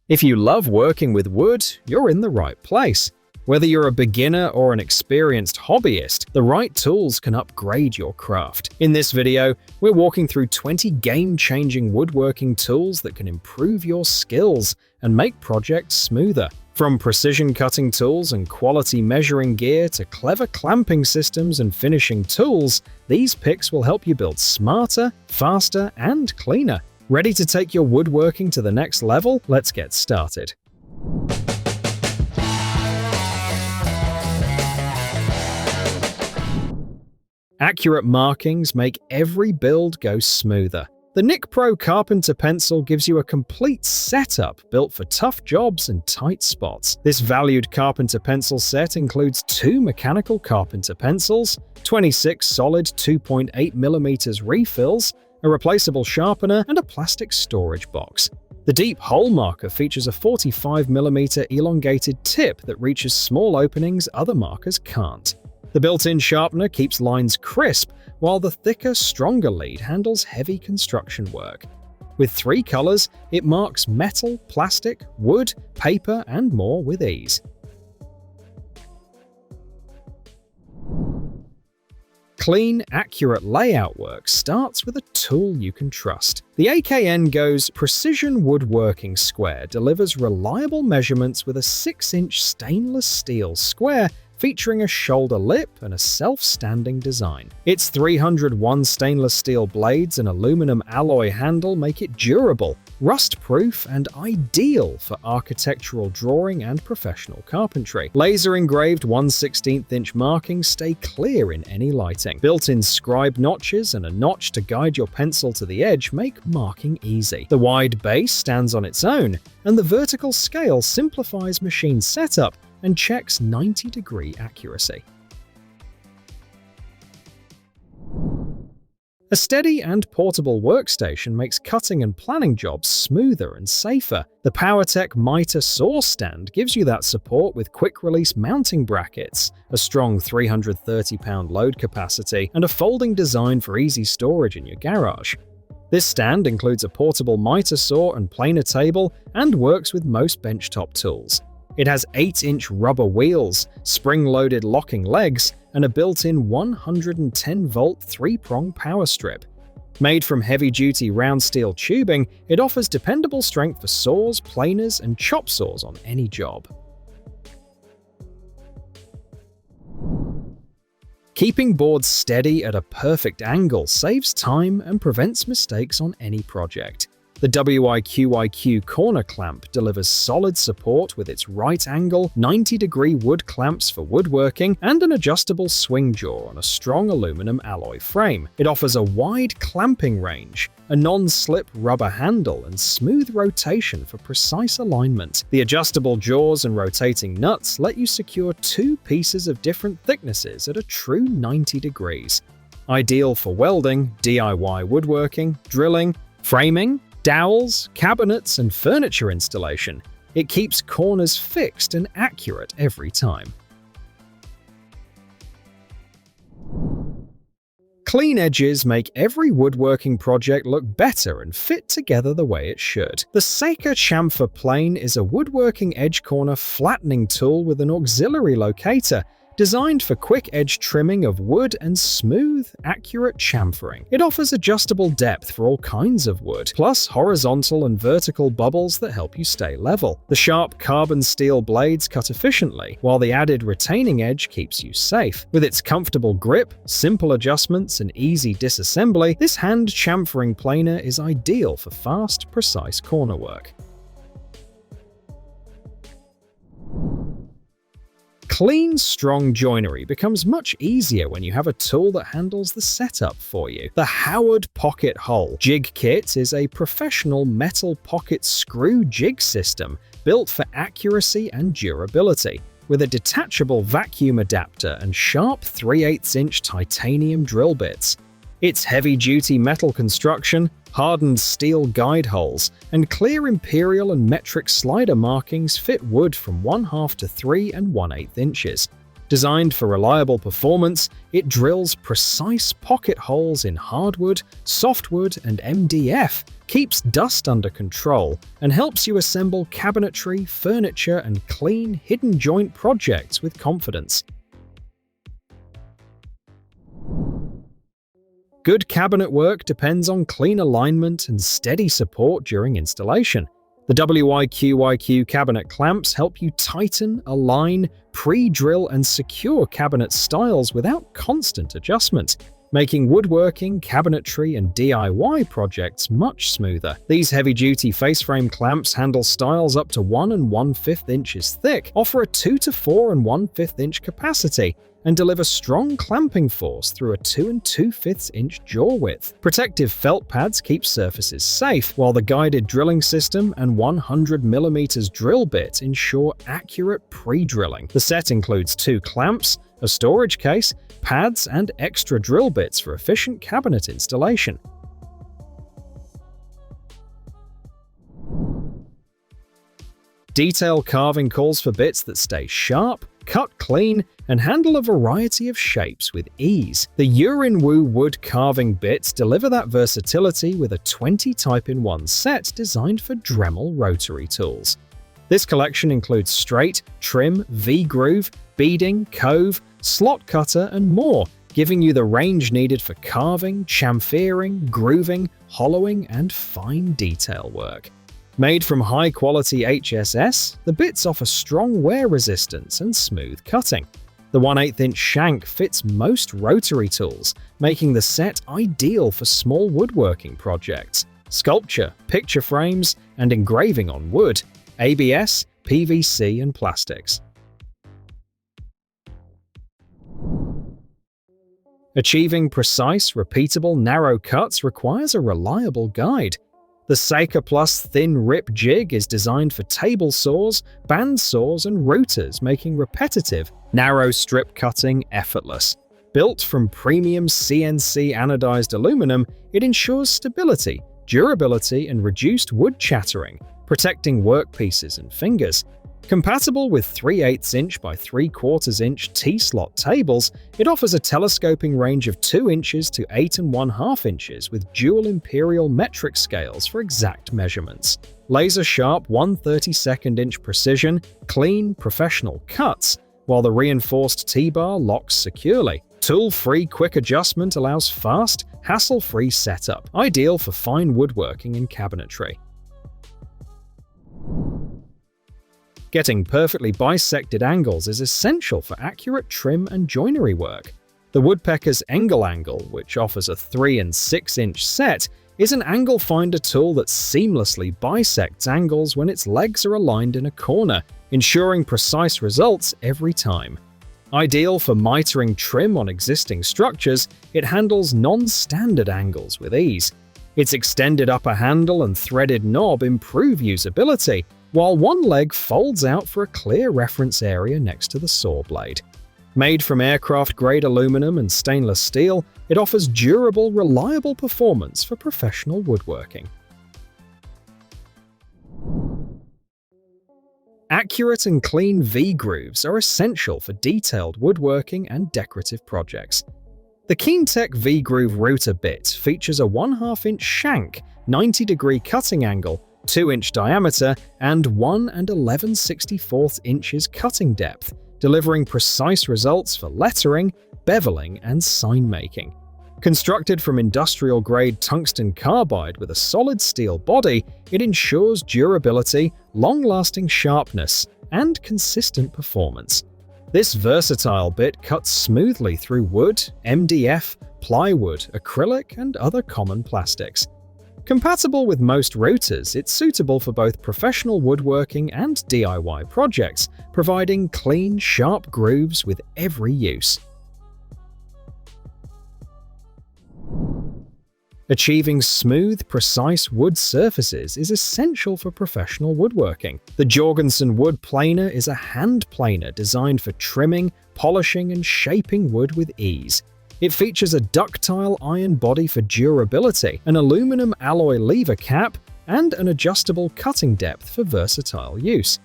If you love working with wood, you're in the right place. Whether you're a beginner or an experienced hobbyist, the right tools can upgrade your craft. In this video, we're walking through 20 game-changing woodworking tools that can improve your skills and make projects smoother. From precision cutting tools and quality measuring gear to clever clamping systems and finishing tools, these picks will help you build smarter, faster, and cleaner. Ready to take your woodworking to the next level? Let's get started. Accurate markings make every build go smoother. The Nicpro Carpenter pencil gives you a complete setup built for tough jobs and tight spots. This valued Carpenter pencil set includes 2 mechanical Carpenter pencils, 26 solid 2.8mm refills, a replaceable sharpener, and a plastic storage box. The deep hole marker features a 45mm elongated tip that reaches small openings other markers can't. The built-in sharpener keeps lines crisp, while the thicker, stronger lead handles heavy construction work. With 3 colors, it marks metal, plastic, wood, paper, and more with ease. Clean, accurate layout work starts with a tool you can trust. The AKNgoes Precision Woodworking Square delivers reliable measurements with a 6-inch stainless steel square featuring a shoulder lip and a self-standing design. Its 301 stainless steel blades and aluminum alloy handle make it durable, rust-proof, and ideal for architectural drawing and professional carpentry. Laser-engraved 1/16" markings stay clear in any lighting. Built-in scribe notches and a notch to guide your pencil to the edge make marking easy. The wide base stands on its own, and the vertical scale simplifies machine setup and checks 90-degree accuracy. A steady and portable workstation makes cutting and planning jobs smoother and safer. The Powertec miter saw stand gives you that support with quick-release mounting brackets, a strong 330-pound load capacity, and a folding design for easy storage in your garage. This stand includes a portable miter saw and planer table and works with most benchtop tools. It has 8-inch rubber wheels, spring-loaded locking legs, and a built-in 110-volt 3-prong power strip. Made from heavy-duty round steel tubing, it offers dependable strength for saws, planers, and chop saws on any job. Keeping boards steady at a perfect angle saves time and prevents mistakes on any project. The WYQYQ corner clamp delivers solid support with its right-angle, 90-degree wood clamps for woodworking and an adjustable swing jaw on a strong aluminum alloy frame. It offers a wide clamping range, a non-slip rubber handle, and smooth rotation for precise alignment. The adjustable jaws and rotating nuts let you secure 2 pieces of different thicknesses at a true 90 degrees. Ideal for welding, DIY woodworking, drilling, framing, dowels, cabinets, and furniture installation. It keeps corners fixed and accurate every time. Clean edges make every woodworking project look better and fit together the way it should. The Chamfer plane is a woodworking edge corner flattening tool with an auxiliary locator, designed for quick edge trimming of wood and smooth, accurate chamfering. It offers adjustable depth for all kinds of wood, plus horizontal and vertical bubbles that help you stay level. The sharp carbon steel blades cut efficiently, while the added retaining edge keeps you safe. With its comfortable grip, simple adjustments, and easy disassembly, this hand chamfering planer is ideal for fast, precise corner work. Clean, strong joinery becomes much easier when you have a tool that handles the setup for you. The HOWOD Pocket Hole Jig Kit is a professional metal pocket screw jig system built for accuracy and durability. With a detachable vacuum adapter and sharp 3/8-inch titanium drill bits. Its heavy-duty metal construction, hardened steel guide holes, and clear imperial and metric slider markings fit wood from 1/2 to 3 1/8 inches. Designed for reliable performance, it drills precise pocket holes in hardwood, softwood, and MDF, keeps dust under control, and helps you assemble cabinetry, furniture, and clean, hidden joint projects with confidence. Good cabinet work depends on clean alignment and steady support during installation. The WYQYQ cabinet clamps help you tighten, align, pre-drill, and secure cabinet styles without constant adjustment, making woodworking, cabinetry, and DIY projects much smoother. These heavy-duty face-frame clamps handle styles up to 1 1/5 inches thick, offer a 2 to 4 1/5 inch capacity, and deliver strong clamping force through a 2 2/5 inch jaw width. Protective felt pads keep surfaces safe, while the guided drilling system and 100mm drill bit ensure accurate pre-drilling. The set includes 2 clamps, a storage case, pads, and extra drill bits for efficient cabinet installation. Detail carving calls for bits that stay sharp, cut clean, and handle a variety of shapes with ease. The YURINWOO wood carving bits deliver that versatility with a 20 type-in-1 set designed for Dremel rotary tools. This collection includes straight, trim, V-groove, beading, cove, slot cutter, and more, giving you the range needed for carving, chamfering, grooving, hollowing, and fine detail work. Made from high-quality HSS, the bits offer strong wear resistance and smooth cutting. The 1/8 inch shank fits most rotary tools, making the set ideal for small woodworking projects, sculpture, picture frames, and engraving on wood, ABS, PVC, and plastics. Achieving precise, repeatable, narrow cuts requires a reliable guide. The SakerPlus Thin Rip Jig is designed for table saws, band saws, and routers, making repetitive, narrow strip cutting effortless. Built from premium CNC anodized aluminum, it ensures stability, durability, and reduced wood chattering, protecting workpieces and fingers. Compatible with 3/8 inch by 3/4 inch T-slot tables, it offers a telescoping range of 2 inches to 8 1/2 inches with dual imperial metric scales for exact measurements. Laser-sharp 1/32 inch precision, clean, professional cuts, while the reinforced T-bar locks securely. Tool-free quick adjustment allows fast, hassle-free setup, ideal for fine woodworking and cabinetry. Getting perfectly bisected angles is essential for accurate trim and joinery work. The Woodpeckers Engle angle, which offers a 3 6 inch set, is an angle finder tool that seamlessly bisects angles when its legs are aligned in a corner, ensuring precise results every time. Ideal for mitering trim on existing structures, it handles non-standard angles with ease. Its extended upper handle and threaded knob improve usability, while one leg folds out for a clear reference area next to the saw blade. Made from aircraft-grade aluminum and stainless steel, it offers durable, reliable performance for professional woodworking. Accurate and clean V-grooves are essential for detailed woodworking and decorative projects. The Keentech V-groove router bit features a 1/2 inch shank, 90-degree cutting angle, 2 inch diameter, and 1 11/64 inches cutting depth, delivering precise results for lettering, beveling, and sign making. Constructed from industrial-grade tungsten carbide with a solid steel body, it ensures durability, long-lasting sharpness, and consistent performance. This versatile bit cuts smoothly through wood, MDF, plywood, acrylic, and other common plastics. Compatible with most routers, it's suitable for both professional woodworking and DIY projects, providing clean, sharp grooves with every use. Achieving smooth, precise wood surfaces is essential for professional woodworking. The Jorgensen wood planer is a hand planer designed for trimming, polishing, and shaping wood with ease. It features a ductile iron body for durability, an aluminum alloy lever cap, and an adjustable cutting depth for versatile use.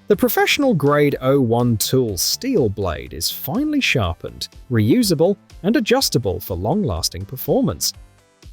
The professional-grade O1 tool steel blade is finely sharpened, reusable, and adjustable for long-lasting performance.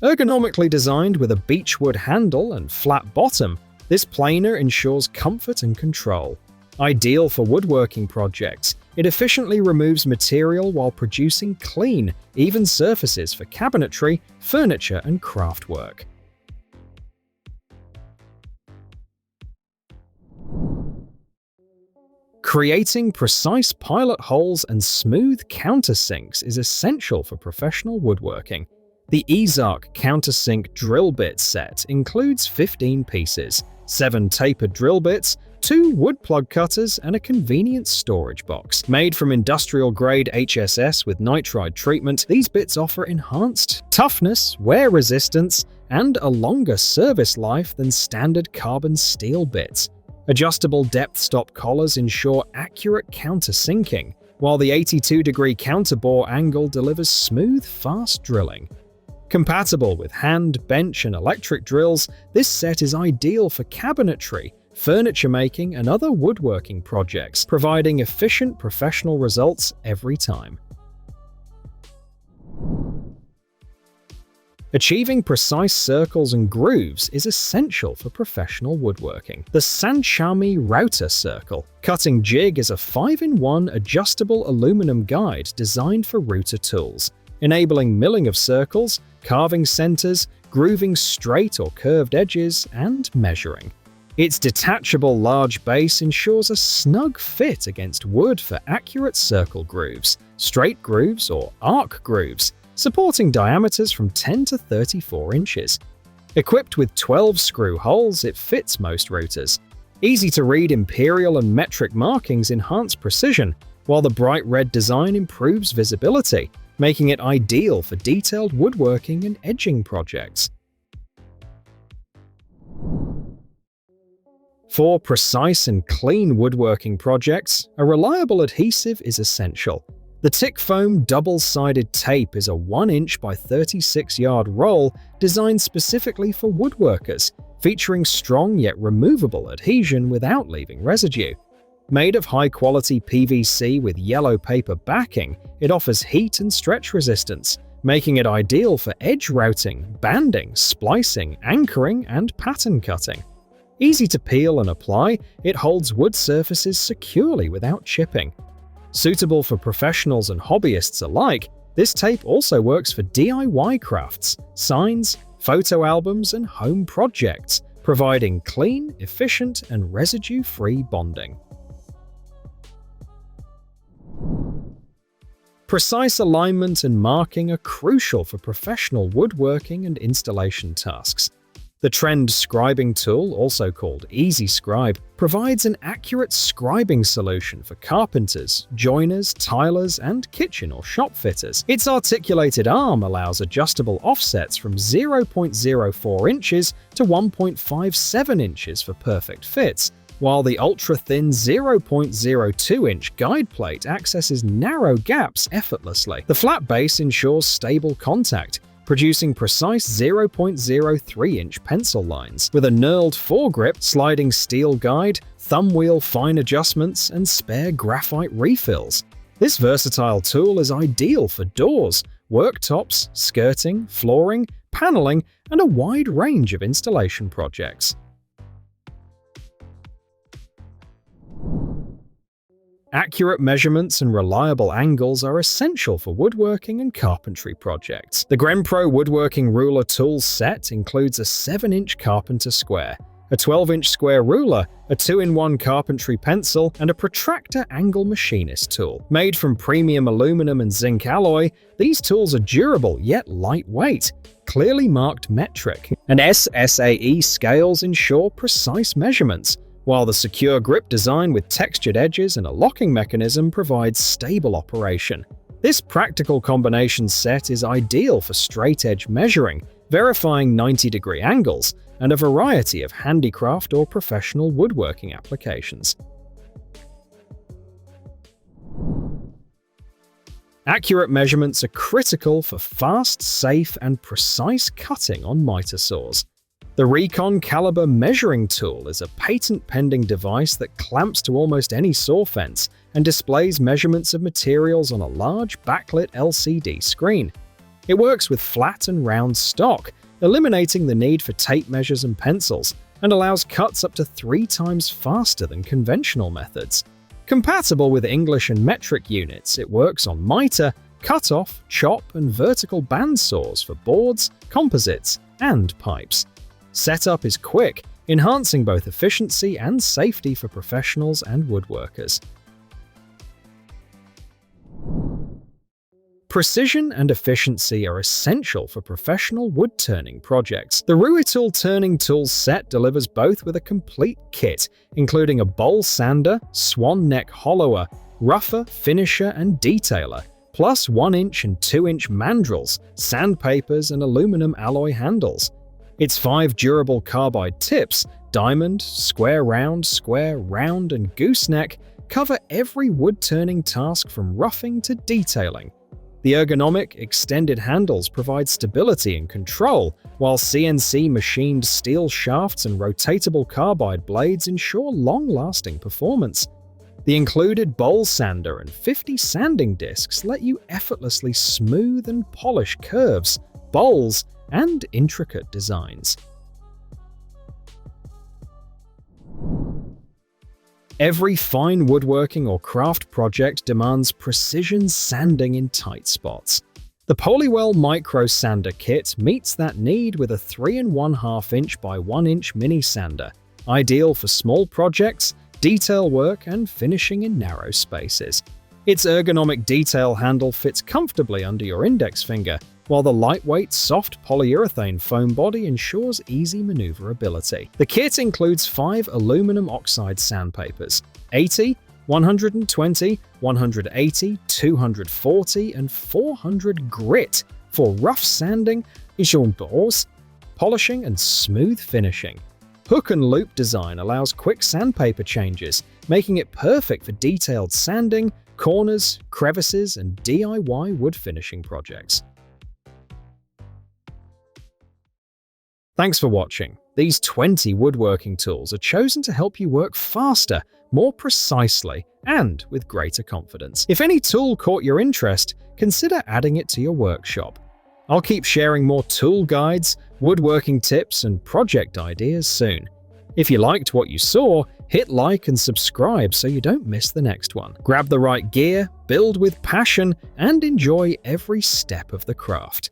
Ergonomically designed with a beechwood handle and flat bottom, this planer ensures comfort and control. Ideal for woodworking projects, it efficiently removes material while producing clean, even surfaces for cabinetry, furniture, and craftwork. Creating precise pilot holes and smooth countersinks is essential for professional woodworking. The Ezarc Countersink drill bit set includes 15 pieces, 7 tapered drill bits, 2 wood plug cutters, and a convenient storage box. Made from industrial-grade HSS with nitride treatment, these bits offer enhanced toughness, wear resistance, and a longer service life than standard carbon steel bits. Adjustable depth stop collars ensure accurate countersinking, while the 82-degree counterbore angle delivers smooth, fast drilling. Compatible with hand, bench, and electric drills, this set is ideal for cabinetry, furniture making, and other woodworking projects, providing efficient professional results every time. Achieving precise circles and grooves is essential for professional woodworking. The Sanchamy router circle cutting jig is a 5-in-1 adjustable aluminum guide designed for router tools, enabling milling of circles, carving centers, grooving straight or curved edges, and measuring. Its detachable large base ensures a snug fit against wood for accurate circle grooves, straight grooves, or arc grooves, supporting diameters from 10 to 34 inches. Equipped with 12 screw holes, it fits most routers. Easy-to-read imperial and metric markings enhance precision, while the bright red design improves visibility, making it ideal for detailed woodworking and edging projects. For precise and clean woodworking projects, a reliable adhesive is essential. The Tikfoam double-sided tape is a 1-inch by 36-yard roll designed specifically for woodworkers, featuring strong yet removable adhesion without leaving residue. Made of high-quality PVC with yellow paper backing, it offers heat and stretch resistance, making it ideal for edge routing, banding, splicing, anchoring, and pattern cutting. Easy to peel and apply, it holds wood surfaces securely without chipping. Suitable for professionals and hobbyists alike, this tape also works for DIY crafts, signs, photo albums, and home projects, providing clean, efficient, and residue-free bonding. Precise alignment and marking are crucial for professional woodworking and installation tasks. The Trend Scribing tool, also called EasyScribe, provides an accurate scribing solution for carpenters, joiners, tilers, and kitchen or shop fitters. Its articulated arm allows adjustable offsets from 0.04 inches to 1.57 inches for perfect fits, while the ultra-thin 0.02-inch guide plate accesses narrow gaps effortlessly. The flat base ensures stable contact, producing precise 0.03-inch pencil lines, with a knurled foregrip, sliding steel guide, thumb wheel fine adjustments, and spare graphite refills. This versatile tool is ideal for doors, worktops, skirting, flooring, paneling, and a wide range of installation projects. Accurate measurements and reliable angles are essential for woodworking and carpentry projects. The GRENPRO woodworking ruler tool set includes a 7-inch Carpenter square, a 12-inch square ruler, a 2-in-1 carpentry pencil, and a protractor angle machinist tool. Made from premium aluminum and zinc alloy, these tools are durable yet lightweight, clearly marked metric, and SSAE scales ensure precise measurements, while the secure grip design with textured edges and a locking mechanism provides stable operation. This practical combination set is ideal for straight edge measuring, verifying 90-degree angles, and a variety of handicraft or professional woodworking applications. Accurate measurements are critical for fast, safe, and precise cutting on miter saws. The REEKON caliber measuring tool is a patent-pending device that clamps to almost any saw fence and displays measurements of materials on a large backlit LCD screen. It works with flat and round stock, eliminating the need for tape measures and pencils, and allows cuts up to 3 times faster than conventional methods. Compatible with English and metric units, it works on miter, cut-off, chop, and vertical bandsaws for boards, composites, and pipes. Setup is quick, enhancing both efficiency and safety for professionals and woodworkers. Precision and efficiency are essential for professional wood-turning projects. The RUITOOL turning tools set delivers both with a complete kit, including a bowl sander, swan neck hollower, rougher, finisher, and detailer, plus 1-inch and 2-inch mandrels, sandpapers, and aluminum alloy handles. Its 5 durable carbide tips, diamond, square round, and gooseneck, cover every wood-turning task from roughing to detailing. The ergonomic, extended handles provide stability and control, while CNC machined steel shafts and rotatable carbide blades ensure long-lasting performance. The included bowl sander and 50 sanding discs let you effortlessly smooth and polish curves, bowls, and intricate designs. Every fine woodworking or craft project demands precision sanding in tight spots. The POLIWELL Micro Sander Kit meets that need with a 3½ inch by 1 inch mini sander, ideal for small projects, detail work, and finishing in narrow spaces. Its ergonomic detail handle fits comfortably under your index finger, while the lightweight, soft polyurethane foam body ensures easy maneuverability. The kit includes 5 aluminum oxide sandpapers, 80, 120, 180, 240, and 400 grit for rough sanding, polishing, and smooth finishing. Hook and loop design allows quick sandpaper changes, making it perfect for detailed sanding, corners, crevices, and DIY wood finishing projects. Thanks for watching. These 20 woodworking tools are chosen to help you work faster, more precisely, and with greater confidence. If any tool caught your interest, consider adding it to your workshop. I'll keep sharing more tool guides, woodworking tips, and project ideas soon. If you liked what you saw, hit like and subscribe so you don't miss the next one. Grab the right gear, build with passion, and enjoy every step of the craft.